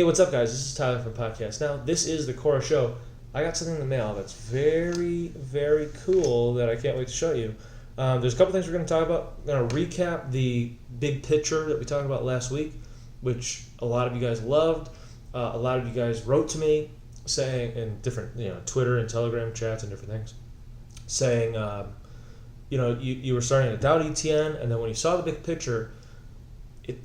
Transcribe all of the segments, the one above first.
Hey, what's up, guys? This is Tyler from Podcast Now. This is the Quorra Show. I got something in the mail that's very, very cool that I can't wait to show you. There's a couple things we're going to talk about. I'm going to recap the big picture that we talked about last week, which a lot of you guys loved. A lot of you guys wrote to me saying, in different, Twitter and Telegram chats and different things, saying, you were starting to doubt ETN, and then when you saw the big picture,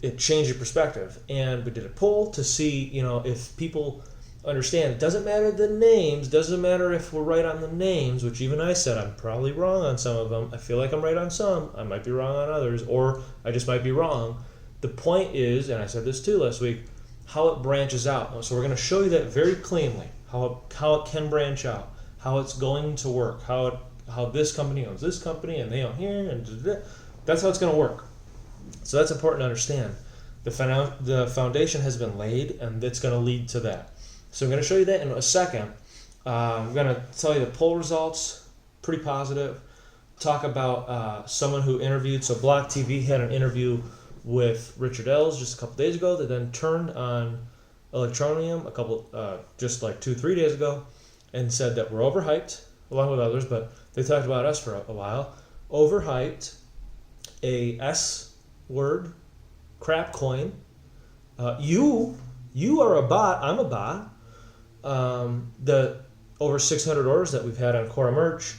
it changed your perspective. And we did a poll to see, if people understand. It doesn't matter the names, doesn't matter if we're right on the names, which even I said I'm probably wrong on some of them. I feel like I'm right on some. I might be wrong on others, or I just might be wrong. The point is, and I said this too last week, how it branches out. So we're going to show you that very cleanly, how it can branch out, how it's going to work, how this company owns this company, and they own here, and that's how it's going to work. So that's important to understand. The foundation has been laid, and it's going to lead to that. So I'm going to show you that in a second. I'm going to tell you the poll results, pretty positive. Talk about someone who interviewed. So Block TV had an interview with Richard Ells just a couple days ago that then turned on Electroneum just like 2-3 days ago, and said that we're overhyped, along with others, but they talked about us for a while. Overhyped, a S word, crap coin. You are a bot, I'm a bot. The over 600 orders that we've had on Quorra merch,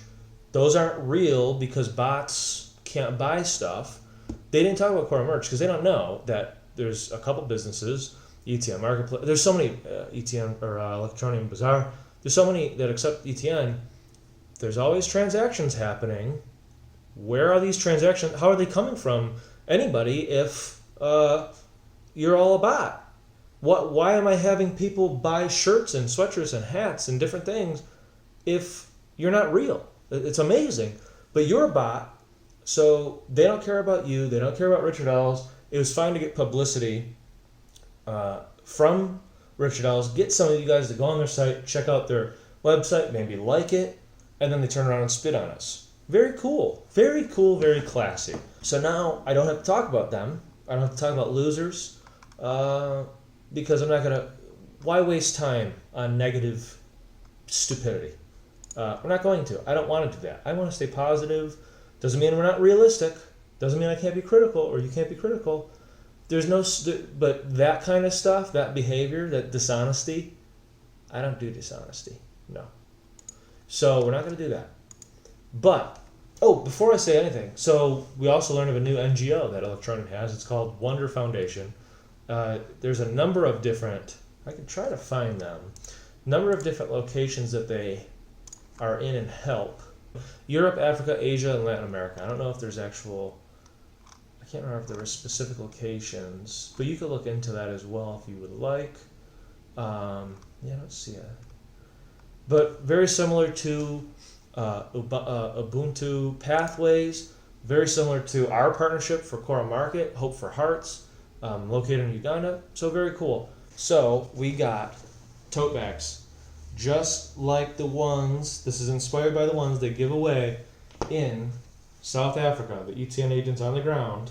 those aren't real because bots can't buy stuff. They didn't talk about Quorra merch because they don't know that there's a couple businesses, ETN Marketplace. There's so many ETN or Electroneum Bazaar. There's so many that accept ETN. There's always transactions happening. Where are these transactions? How are they coming from anybody if you're all a bot? Why am I having people buy shirts and sweatshirts and hats and different things if you're not real? It's amazing. But you're a bot, so they don't care about you. They don't care about Richard Ells. It was fine to get publicity from Richard Ells. Get some of you guys to go on their site, check out their website, maybe like it, and then they turn around and spit on us. Very cool, very classy. So now I don't have to talk about them. I don't have to talk about losers. Because I'm not going to... Why waste time on negative stupidity? We're not going to. I don't want to do that. I want to stay positive. Doesn't mean we're not realistic. Doesn't mean I can't be critical or you can't be critical. There's no... But that kind of stuff, that behavior, that dishonesty, I don't do dishonesty. No. So we're not going to do that. But... Oh, before I say anything, so we also learned of a new NGO that Electroneum has. It's called Wonder Foundation. There's a number of different, I can try to find them, number of different locations that they are in and help. Europe, Africa, Asia, and Latin America. I don't know if there's I can't remember if there were specific locations, but you could look into that as well if you would like. I don't see it. But very similar to Ubuntu Pathways, very similar to our partnership for Quorra Market, Hope for Hearts, located in Uganda. So very cool. So we got tote bags, just like the ones, this is inspired by the ones they give away in South Africa, the ETN agents on the ground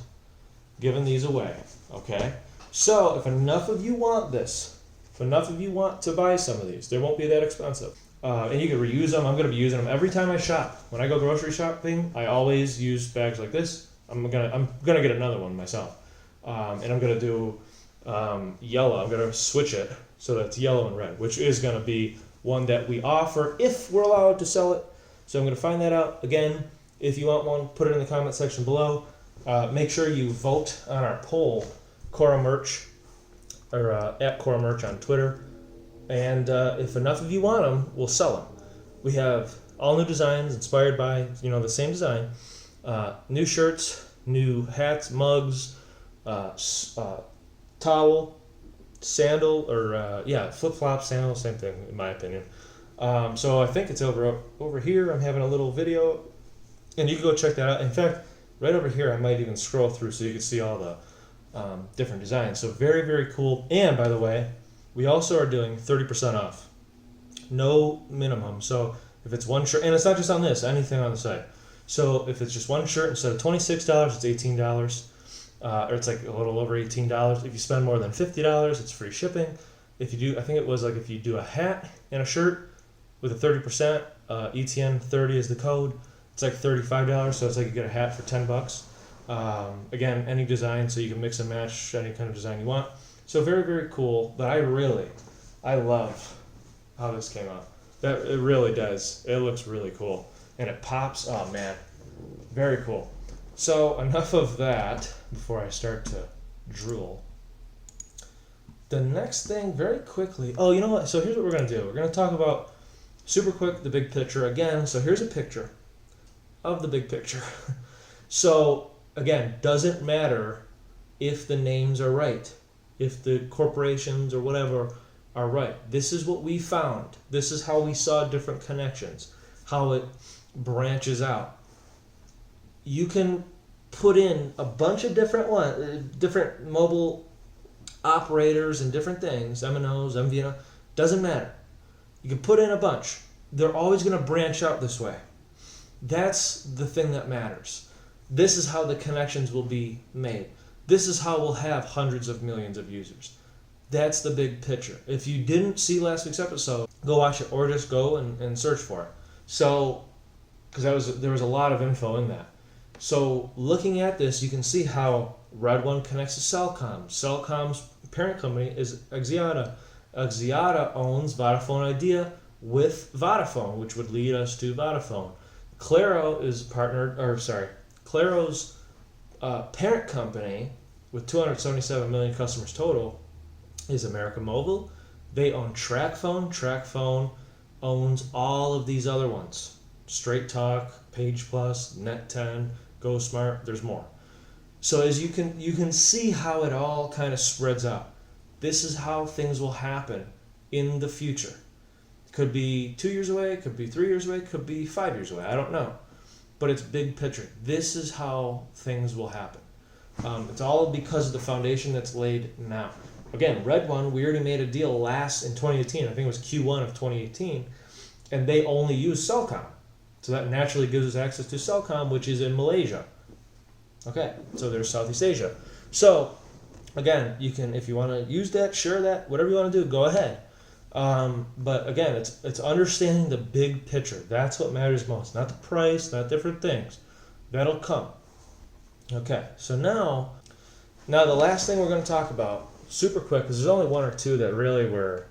giving these away. Okay, so if enough of you want this, if enough of you want to buy some of these, they won't be that expensive. And you can reuse them. I'm going to be using them every time I shop. When I go grocery shopping, I always use bags like this. I'm gonna get another one myself, and I'm gonna do yellow. I'm gonna switch it so that it's yellow and red, which is gonna be one that we offer if we're allowed to sell it. So I'm gonna find that out. Again, if you want one, put it in the comment section below. Make sure you vote on our poll, Quorra merch, or at Quorra merch on Twitter. And if enough of you want them, we'll sell them. We have all new designs inspired by, the same design. New shirts, new hats, mugs, towel, sandal, or flip-flop, sandal, same thing in my opinion. So I think it's over here. I'm having a little video, and you can go check that out. In fact, right over here, I might even scroll through so you can see all the different designs. So very, very cool. And by the way, we also are doing 30% off. No minimum. So if it's one shirt, and it's not just on this, anything on the site. So if it's just one shirt, instead of $26, it's $18. Or it's like a little over $18. If you spend more than $50, it's free shipping. if you do, I think it was like if you do a hat and a shirt with a 30%, ETN 30 is the code. It's like $35, so it's like you get a hat for $10. Again, any design, so you can mix and match any kind of design you want. So very, very cool. But I love how this came out. That it really does. It looks really cool, and it pops. Oh man, very cool. So enough of that before I start to drool. The next thing, very quickly. Oh, you know what? So here's what we're gonna do. We're gonna talk about super quick the big picture again. So here's a picture of the big picture. So again, doesn't matter if the names are right, if the corporations or whatever are right. This is what we found. This is how we saw different connections, how it branches out. You can put in a bunch of different mobile operators and different things, MNOs, MVNO, doesn't matter. You can put in a bunch. They're always going to branch out this way. That's the thing that matters. This is how the connections will be made. This is how we'll have hundreds of millions of users. That's the big picture. If you didn't see last week's episode, go watch it or just go and search for it. So, because there was a lot of info in that. So looking at this, you can see how Red One connects to Cellcom. Cellcom's parent company is Axiata. Axiata owns Vodafone Idea with Vodafone, which would lead us to Vodafone. Claro is Claro's parent company with 277 million customers total is America Mobile. They own TracFone. TracFone owns all of these other ones. Straight Talk, Page Plus, Net10, Go Smart, there's more. So as you can see how it all kind of spreads out. This is how things will happen in the future. Could be 2 years away, could be 3 years away, could be 5 years away. I don't know. But it's big picture. This is how things will happen. It's all because of the foundation that's laid now. Again, Red One, we already made a deal in 2018. I think it was Q1 of 2018. And they only use Cellcom. So that naturally gives us access to Cellcom, which is in Malaysia. Okay, so there's Southeast Asia. So, again, you can, if you want to use that, share that, whatever you want to do, go ahead. But again, it's understanding the big picture. That's what matters most. Not the price, not different things. That'll come. Okay, so now the last thing we're going to talk about, super quick, because there's only one or two that really were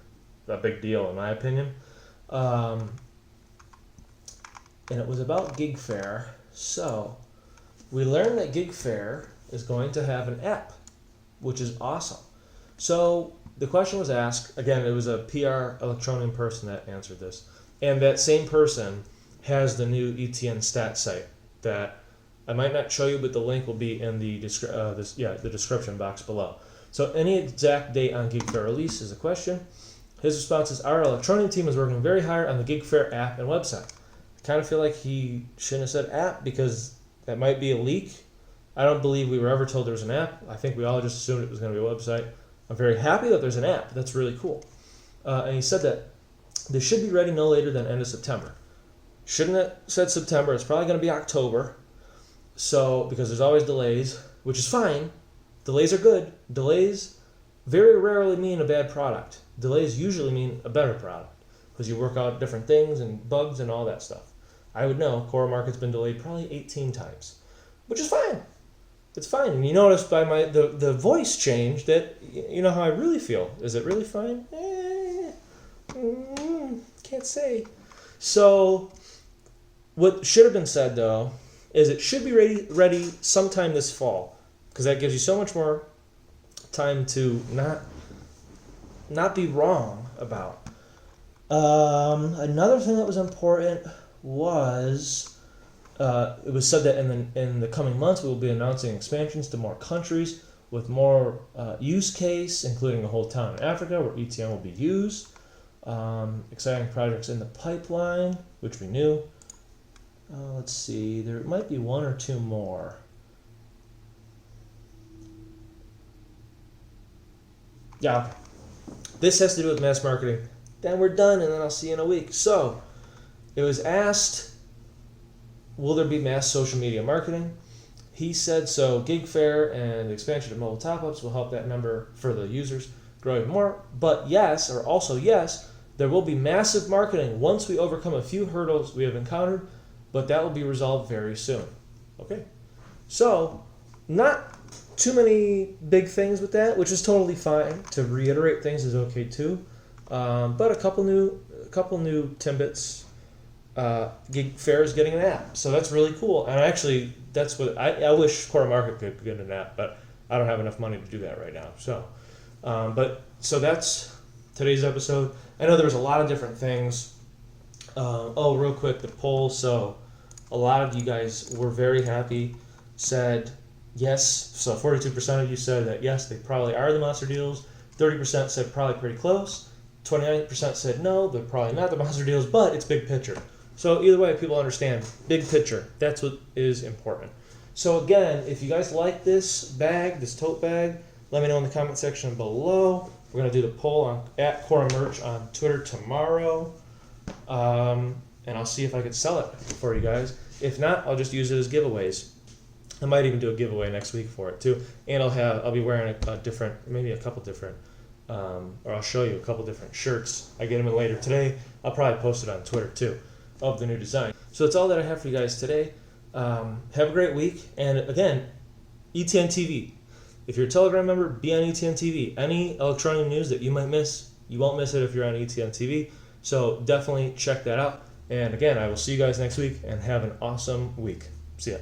a big deal in my opinion. And it was about GigFair. So we learned that GigFair is going to have an app, which is awesome. So the question was asked, again, it was a PR Electroneum person that answered this. And that same person has the new ETN stat site that I might not show you, but the link will be in the description box below. So any exact date on GigFair release is a question. His response is, our Electroneum team is working very hard on the GigFair app and website. I kind of feel like he shouldn't have said app because that might be a leak. I don't believe we were ever told there was an app. I think we all just assumed it was going to be a website. I'm very happy that there's an app. That's really cool. And he said that they should be ready no later than end of September. Shouldn't have said September. It's probably going to be October. So, because there's always delays, which is fine. Delays are good. Delays very rarely mean a bad product. Delays usually mean a better product because you work out different things and bugs and all that stuff. I would know Quorra Market's been delayed probably 18 times, which is fine. It's fine. And you notice by the voice change that you know how I really feel. Is it really fine? Can't say. So what should have been said though is it should be ready sometime this fall because that gives you so much more time to not be wrong about. Another thing that was important was it was said that in the coming months we will be announcing expansions to more countries with more use case, including a whole town in Africa where ETN will be used. Exciting projects in the pipeline, which we knew. Let's see, there might be one or two more. Yeah, this has to do with mass marketing. Then we're done, and then I'll see you in a week. So, it was asked, will there be mass social media marketing? He said so. GigFair and the expansion of mobile top-ups will help that number for the users grow even more. But yes, or also yes, there will be massive marketing once we overcome a few hurdles we have encountered, but that will be resolved very soon. Okay, so not too many big things with that, which is totally fine. To reiterate things is okay too, but a couple new Timbits. GigFair is getting an app, so that's really cool. And actually, that's what I wish Quorra Market could get an app, but I don't have enough money to do that right now. So that's today's episode. I know there was a lot of different things. Real quick, the poll. So a lot of you guys were very happy, said yes. So 42% of you said that yes, they probably are the monster deals. 30% said probably pretty close. 29% said no, they're probably not the monster deals, but it's big picture. So either way, people understand big picture. That's what is important. So again, if you guys like this bag, this tote bag, let me know in the comment section below. We're gonna do the poll on @QuorraMerch on Twitter tomorrow, and I'll see if I can sell it for you guys. If not, I'll just use it as giveaways. I might even do a giveaway next week for it too, and I'll be wearing a different, maybe a couple different, or I'll show you a couple different shirts. I get them in later today. I'll probably post it on Twitter too, of the new design. So that's all that I have for you guys today. Have a great week, and again, ETN TV. If you're a Telegram member, be on ETN TV. Any Electroneum news that you might miss, you won't miss it if you're on ETN TV. So definitely check that out. And again, I will see you guys next week, and have an awesome week. See ya.